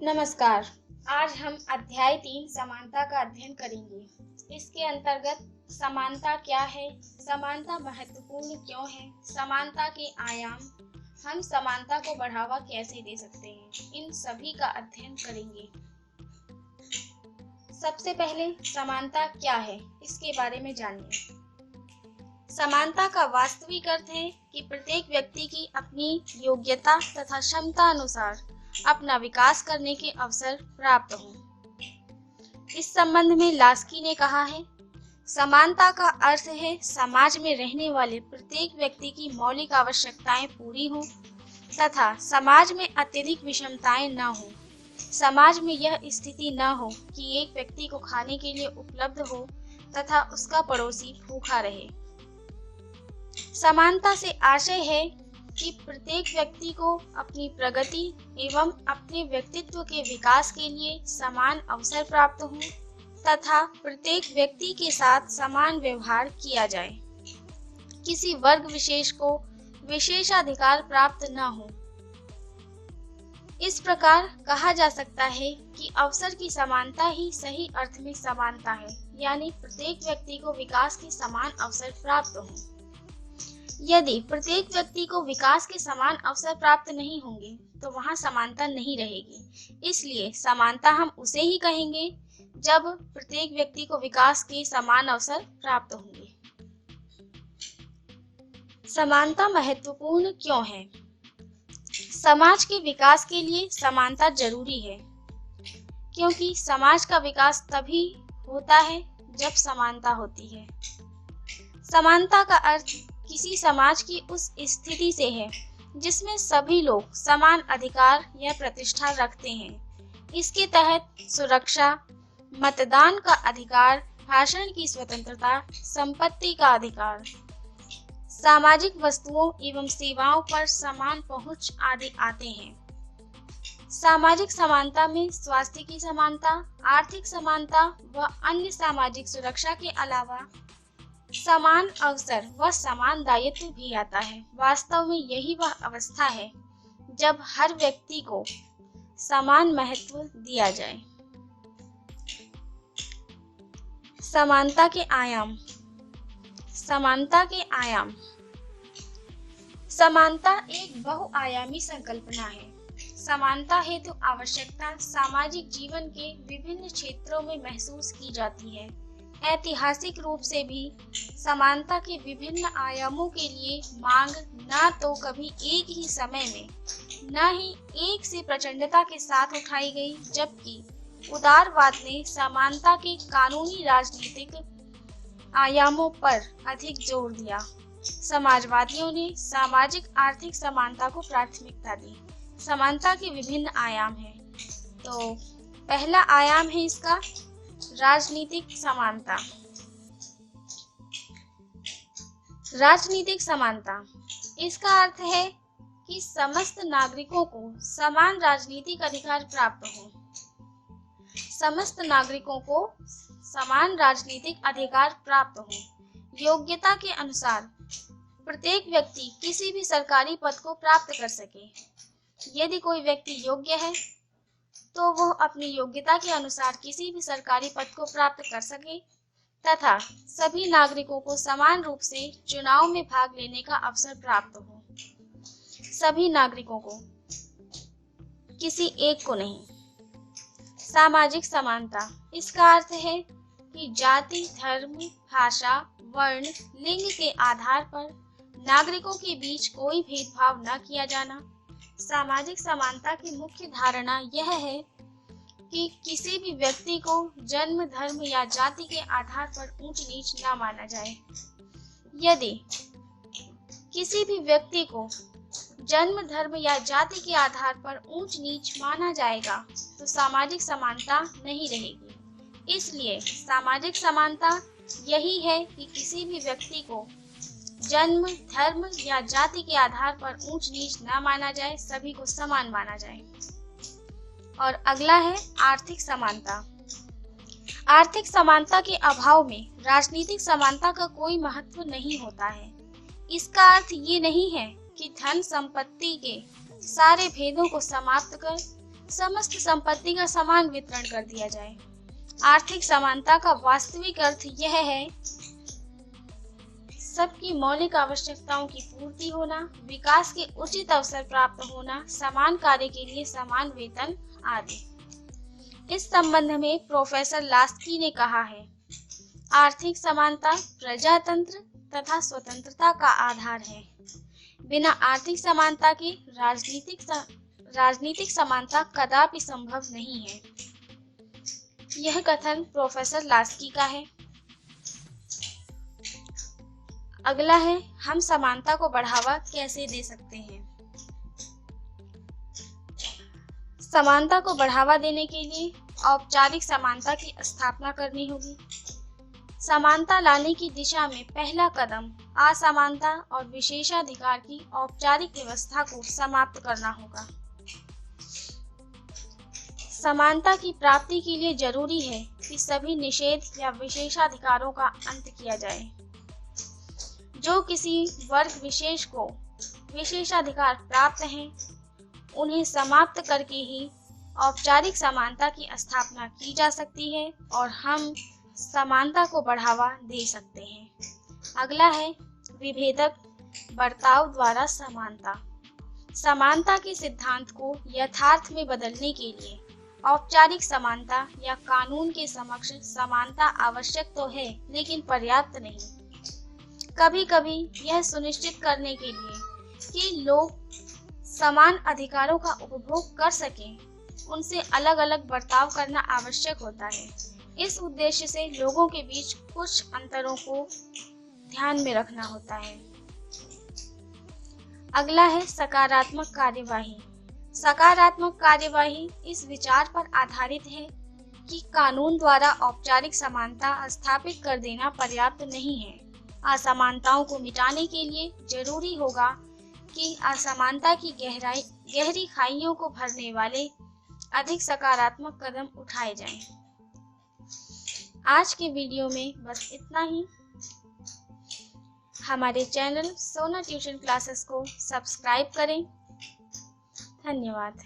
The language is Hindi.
नमस्कार। आज हम अध्याय 3 समानता का अध्ययन करेंगे। इसके अंतर्गत समानता क्या है, समानता महत्वपूर्ण क्यों है, समानता के आयाम, हम समानता को बढ़ावा कैसे दे सकते हैं, इन सभी का अध्ययन करेंगे। सबसे पहले समानता क्या है, इसके बारे में जानिए। समानता का वास्तविक अर्थ है कि प्रत्येक व्यक्ति की अपनी योग्यता तथा क्षमता अनुसार अपना विकास करने के अवसर प्राप्त हो। इस संबंध में लास्की ने कहा है, समानता का अर्थ है समाज में रहने वाले प्रत्येक व्यक्ति की मौलिक आवश्यकताएं पूरी हों तथा समाज में अत्यधिक विषमताएं न हो। समाज में यह स्थिति न हो कि एक व्यक्ति को खाने के लिए उपलब्ध हो तथा उसका पड़ोसी भूखा रहे। समानता से आशय है कि प्रत्येक व्यक्ति को अपनी प्रगति एवं अपने व्यक्तित्व के विकास के लिए समान अवसर प्राप्त हो तथा प्रत्येक व्यक्ति के साथ समान व्यवहार किया जाए। किसी वर्ग विशेष को विशेषाधिकार प्राप्त न हो। इस प्रकार कहा जा सकता है कि अवसर की समानता ही सही अर्थ में समानता है, यानी प्रत्येक व्यक्ति को विकास के समान अवसर प्राप्त हो। यदि प्रत्येक व्यक्ति को विकास के समान अवसर प्राप्त नहीं होंगे तो वहां समानता नहीं रहेगी। इसलिए समानता हम उसे ही कहेंगे जब प्रत्येक व्यक्ति को विकास के समान अवसर प्राप्त होंगे। समानता महत्वपूर्ण क्यों है? समाज के विकास के लिए समानता जरूरी है, क्योंकि समाज का विकास तभी होता है जब समानता होती है। समानता का अर्थ किसी समाज की उस स्थिति से है जिसमें सभी लोग समान अधिकार या प्रतिष्ठा रखते हैं। इसके तहत सुरक्षा, मतदान का अधिकार, भाषण की स्वतंत्रता, संपत्ति का अधिकार, सामाजिक वस्तुओं एवं सेवाओं पर समान पहुंच आदि आते हैं। सामाजिक समानता में स्वास्थ्य की समानता, आर्थिक समानता व अन्य सामाजिक सुरक्षा के अलावा समान अवसर व समान दायित्व भी आता है। वास्तव में यही वह अवस्था है जब हर व्यक्ति को समान महत्व दिया जाए। समानता के आयाम। समानता के आयाम। समानता एक बहुआयामी संकल्पना है। समानता हेतु आवश्यकता सामाजिक जीवन के विभिन्न क्षेत्रों में महसूस की जाती है। ऐतिहासिक रूप से भी समानता के विभिन्न आयामों के लिए मांग न तो कभी एक ही समय में न ही एक से प्रचंडता के साथ उठाई गई, जबकि उदारवाद ने समानता के कानूनी राजनीतिक आयामों पर अधिक जोर दिया। समाजवादियों ने सामाजिक आर्थिक समानता को प्राथमिकता दी। समानता के विभिन्न आयाम हैं। तो पहला आयाम है इसका राजनीतिक समानता। राजनीतिक समानता, इसका अर्थ है कि समस्त नागरिकों को समान राजनीतिक अधिकार प्राप्त हो। समस्त नागरिकों को समान राजनीतिक अधिकार प्राप्त हो। योग्यता के अनुसार प्रत्येक व्यक्ति किसी भी सरकारी पद को प्राप्त कर सके। यदि कोई व्यक्ति योग्य है तो वह अपनी योग्यता के अनुसार किसी भी सरकारी पद को प्राप्त कर सके तथा सभी नागरिकों को समान रूप से चुनाव में भाग लेने का अवसर प्राप्त हो। सभी नागरिकों को, किसी एक को नहीं। सामाजिक समानता, इसका अर्थ है कि जाति, धर्म, भाषा, वर्ण, लिंग के आधार पर नागरिकों के बीच कोई भेदभाव न किया जाना। सामाजिक समानता की मुख्य धारणा यह है कि किसी भी व्यक्ति को जन्म, धर्म या जाति के आधार पर ऊंच नीच न माना जाए। यदि किसी भी व्यक्ति को जन्म, धर्म या जाति के आधार पर ऊंच नीच माना जाएगा तो सामाजिक समानता नहीं रहेगी। इसलिए सामाजिक समानता यही है कि किसी भी व्यक्ति को जन्म, धर्म या जाति के आधार पर ऊंच नीच न माना जाए, सभी को समान माना जाए। और अगला है आर्थिक समानता। आर्थिक समानता के अभाव में राजनीतिक समानता का कोई महत्व नहीं होता है। इसका अर्थ ये नहीं है कि धन संपत्ति के सारे भेदों को समाप्त कर समस्त संपत्ति का समान वितरण कर दिया जाए। आर्थिक समानता का वास्तविक अर्थ यह है सबकी मौलिक आवश्यकताओं की पूर्ति होना, विकास के उचित अवसर प्राप्त होना, समान कार्य के लिए समान वेतन आदि। इस संबंध में प्रोफेसर लास्की ने कहा है, आर्थिक समानता प्रजातंत्र तथा स्वतंत्रता का आधार है। बिना आर्थिक समानता के राजनीतिक समानता कदापि संभव नहीं है। यह कथन प्रोफेसर लास्की का है। अगला है, हम समानता को बढ़ावा कैसे दे सकते हैं। समानता को बढ़ावा देने के लिए औपचारिक समानता की स्थापना करनी होगी। समानता लाने की दिशा में पहला कदम असमानता और विशेषाधिकार की औपचारिक व्यवस्था को समाप्त करना होगा। समानता की प्राप्ति के लिए जरूरी है कि सभी निषेध या विशेषाधिकारों का अंत किया जाए। जो किसी वर्ग विशेष को विशेषाधिकार प्राप्त हैं, उन्हें समाप्त करके ही औपचारिक समानता की स्थापना की जा सकती है और हम समानता को बढ़ावा दे सकते हैं। अगला है, विभेदक बर्ताव द्वारा समानता। समानता के सिद्धांत को यथार्थ में बदलने के लिए औपचारिक समानता या कानून के समक्ष समानता आवश्यक तो है, लेकिन पर्याप्त नहीं। कभी कभी यह सुनिश्चित करने के लिए कि लोग समान अधिकारों का उपभोग कर सकें, उनसे अलग अलग बर्ताव करना आवश्यक होता है। इस उद्देश्य से लोगों के बीच कुछ अंतरों को ध्यान में रखना होता है। अगला है, सकारात्मक कार्यवाही। सकारात्मक कार्यवाही इस विचार पर आधारित है कि कानून द्वारा औपचारिक समानता स्थापित कर देना पर्याप्त नहीं है। असमानताओं को मिटाने के लिए जरूरी होगा कि असमानता की गहरी खाइयों को भरने वाले अधिक सकारात्मक कदम उठाए जाएं। आज के वीडियो में बस इतना ही। हमारे चैनल सोना ट्यूशन क्लासेस को सब्सक्राइब करें। धन्यवाद।